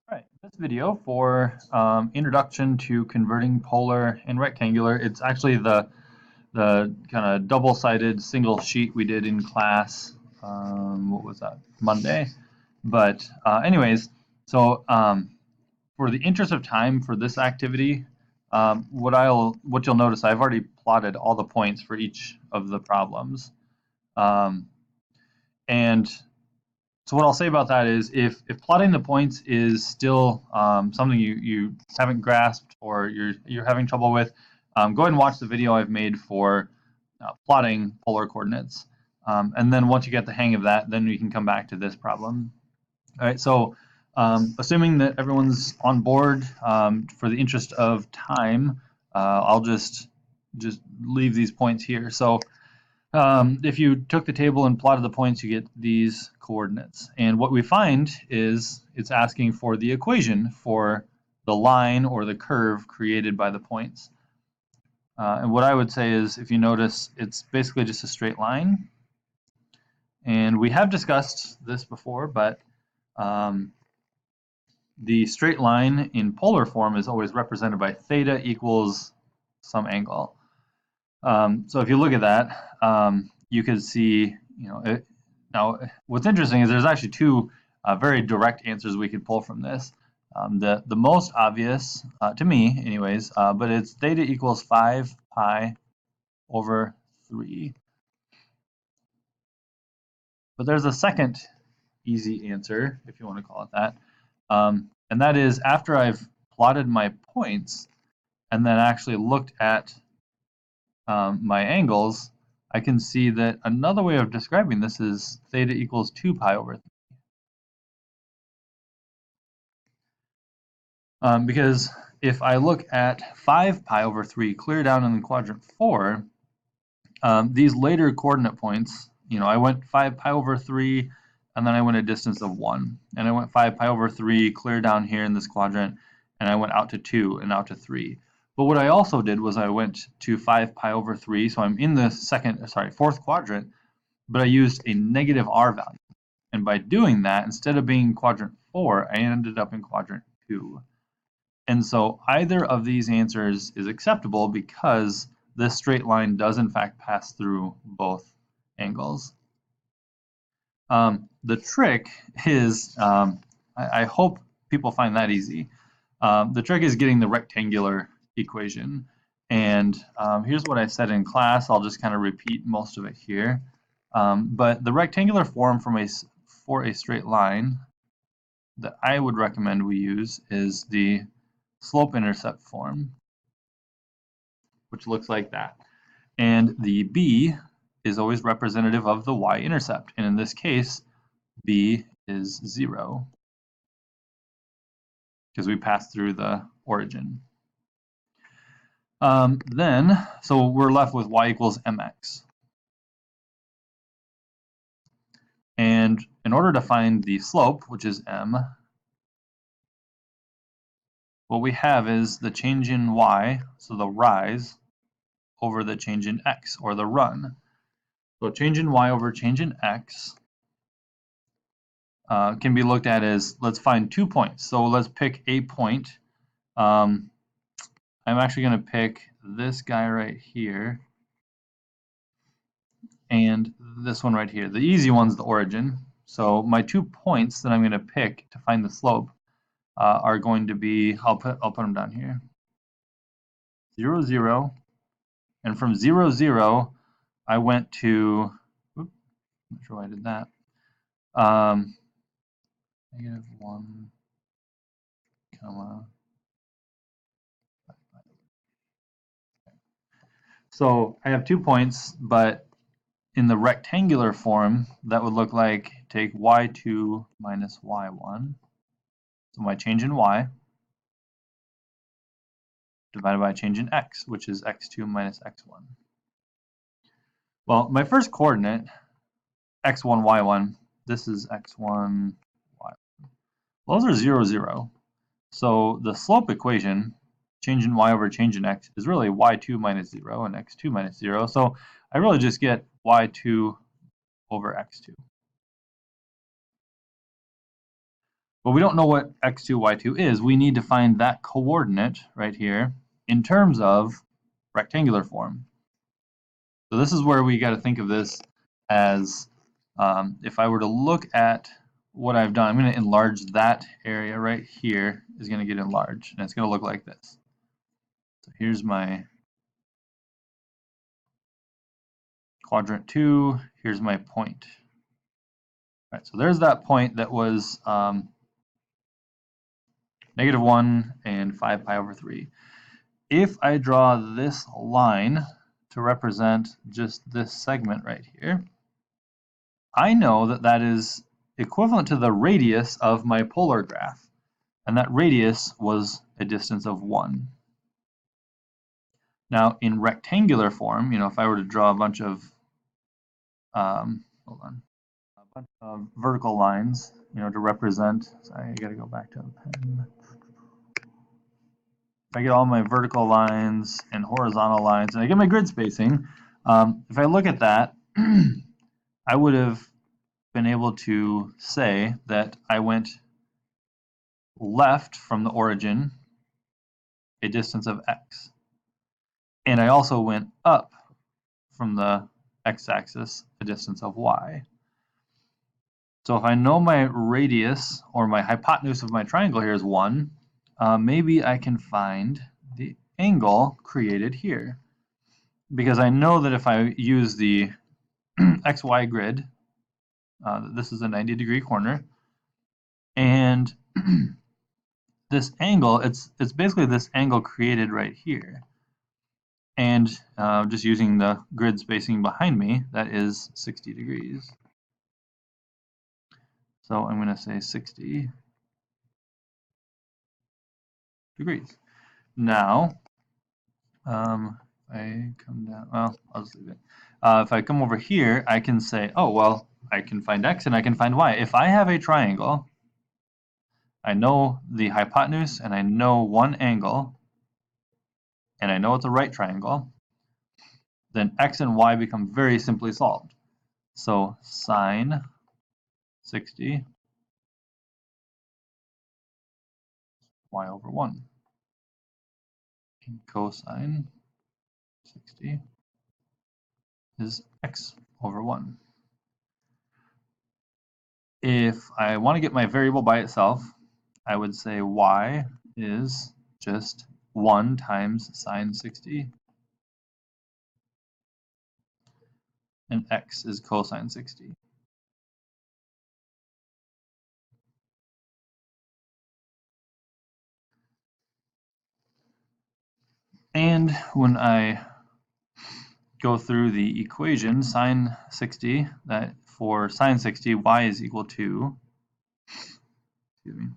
Right, this video for introduction to converting polar and rectangular. It's actually the kind of double-sided single sheet we did in class. What was that? Monday. But anyways, so for the interest of time for this activity, what you'll notice, I've already plotted all the points for each of the problems, and so what I'll say about that is if plotting the points is still something you haven't grasped or you're having trouble with, go ahead and watch the video I've made for plotting polar coordinates. And then once you get the hang of that, then we can come back to this problem. All right, so assuming that everyone's on board, for the interest of time, I'll just leave these points here. So if you took the table and plotted the points, you get these coordinates. And what we find is it's asking for the equation for the line or the curve created by the points. And what I would say is, if you notice, it's basically just a straight line. And we have discussed this before, but the straight line in polar form is always represented by theta equals some angle. So if you look at that, you can see, now what's interesting is there's actually two very direct answers we could pull from this. The most obvious, to me anyways, but it's theta equals 5 pi over 3. But there's a second easy answer, if you want to call it that, and that is after I've plotted my points and then actually looked at my angles, I can see that another way of describing this is theta equals 2 pi over 3. Because if I look at 5 pi over 3 clear down in the quadrant 4, these later coordinate points, I went 5 pi over 3, and then I went a distance of 1. And I went 5 pi over 3 clear down here in this quadrant, and I went out to 2 and out to 3. But what I also did was I went to 5 pi over 3, so I'm in the fourth quadrant, but I used a negative r value. And by doing that, instead of being quadrant 4, I ended up in quadrant 2. And so either of these answers is acceptable because this straight line does in fact pass through both angles. The trick is, I hope people find that easy. The trick is getting the rectangular equation. And here's what I said in class. I'll just kind of repeat most of it here. But the rectangular form for a straight line that I would recommend we use is the slope-intercept form, which looks like that. And the b is always representative of the y-intercept. And in this case, b is 0 because we pass through the origin. So we're left with y equals mx. And in order to find the slope, which is m, what we have is the change in y, so the rise, over the change in x, or the run. So change in y over change in x can be looked at as, let's find 2 points. So let's pick a point. I'm actually going to pick this guy right here and this one right here. The easy one's the origin. So my 2 points that I'm going to pick to find the slope are going to be, I'll put them down here, 0, 0, and from 0, 0, I went to, oops, not sure why I did that, -1, comma. So I have 2 points, but in the rectangular form, that would look like take y2 minus y1. So my change in y divided by change in x, which is x2 minus x1. Well, my first coordinate, x1, y1, this is x1, y1. Those are 0, 0. So the slope equation, change in y over change in x, is really y2 minus 0 and x2 minus 0. So I really just get y2 over x2. But we don't know what x2, y2 is. We need to find that coordinate right here in terms of rectangular form. So this is where we got to think of this as, if I were to look at what I've done, I'm going to enlarge that area right here is going to get enlarged, and it's going to look like this. So here's my quadrant 2, here's my point. All right, so there's that point that was -1 and 5 pi over 3. If I draw this line to represent just this segment right here, I know that that is equivalent to the radius of my polar graph, and that radius was a distance of 1. Now, in rectangular form, if I were to draw a bunch of vertical lines, to represent. Sorry, I got to go back to the pen. If I get all my vertical lines and horizontal lines, and I get my grid spacing, if I look at that, I would have been able to say that I went left from the origin a distance of x. And I also went up from the x-axis a distance of y. So if I know my radius, or my hypotenuse of my triangle here is 1, maybe I can find the angle created here. Because I know that if I use the xy grid, this is a 90-degree corner, and this angle, it's basically this angle created right here. And just using the grid spacing behind me, that is 60 degrees. So I'm going to say 60 degrees. Now, I come down, well, I'll just leave it. If I come over here, I can say, oh, well, I can find x and I can find y. If I have a triangle, I know the hypotenuse and I know one angle, and I know it's a right triangle, then x and y become very simply solved. So sine 60 y over 1. And cosine 60 is x over 1. If I want to get my variable by itself, I would say y is just 1 times sine 60, and x is cosine 60. And when I go through the equation, sine 60, that for sine 60, y is equal to, excuse me.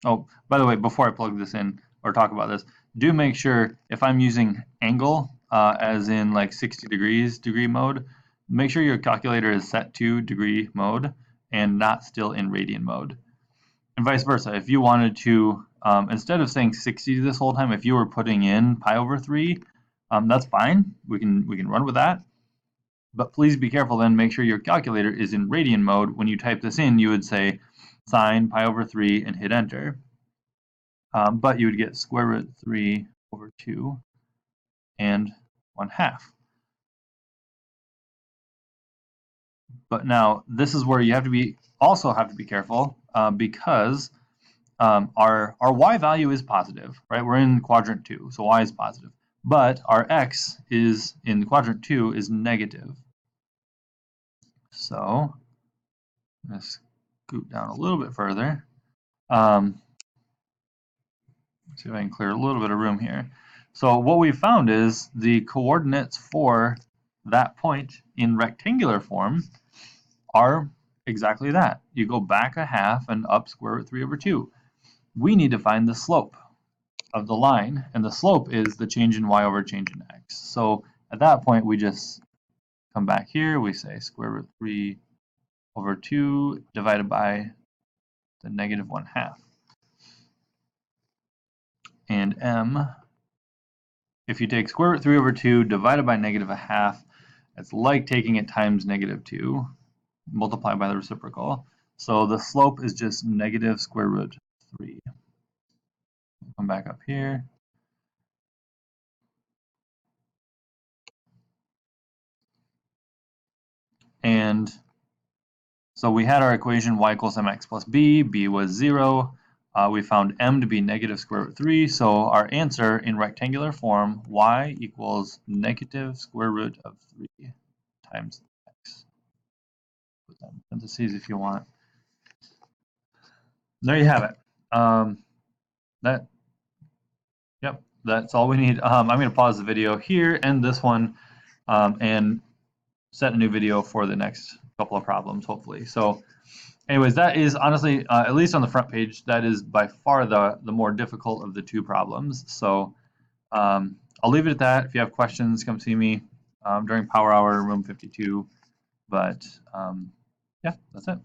Oh, by the way, before I plug this in or talk about this, do make sure if I'm using angle, as in like 60 degrees degree mode, make sure your calculator is set to degree mode and not still in radian mode. And vice versa, if you wanted to, instead of saying 60 this whole time, if you were putting in pi over 3, that's fine. We can run with that. But please be careful then, make sure your calculator is in radian mode. When you type this in, you would say sine pi over 3 and hit enter. But you would get square root 3 over 2 and 1/2. But now this is where you have to be careful, because our y value is positive, right? We're in quadrant 2, so y is positive. But our x is in quadrant 2 is negative. So let's scoot down a little bit further. Let's see if I can clear a little bit of room here. So what we found is the coordinates for that point in rectangular form are exactly that. You go back 1/2 and up square root 3 over 2. We need to find the slope of the line, and the slope is the change in y over change in x. So at that point, we just come back here, we say square root 3 over 2 divided by the negative 1/2. And m, if you take square root 3 over 2 divided by negative 1/2, it's like taking it times negative 2, multiplied by the reciprocal. So the slope is just negative square root 3. Come back up here. And so we had our equation y equals mx plus b. B was 0. We found m to be negative square root 3. So our answer in rectangular form, y equals negative square root of 3 times x. Put that in parentheses if you want. There you have it. Yep, that's all we need. I'm going to pause the video here, end this one, and set a new video for the next couple of problems, hopefully. So anyways, that is honestly, at least on the front page, that is by far the more difficult of the two problems. So I'll leave it at that. If you have questions, come see me during Power Hour, room 52. But yeah, that's it.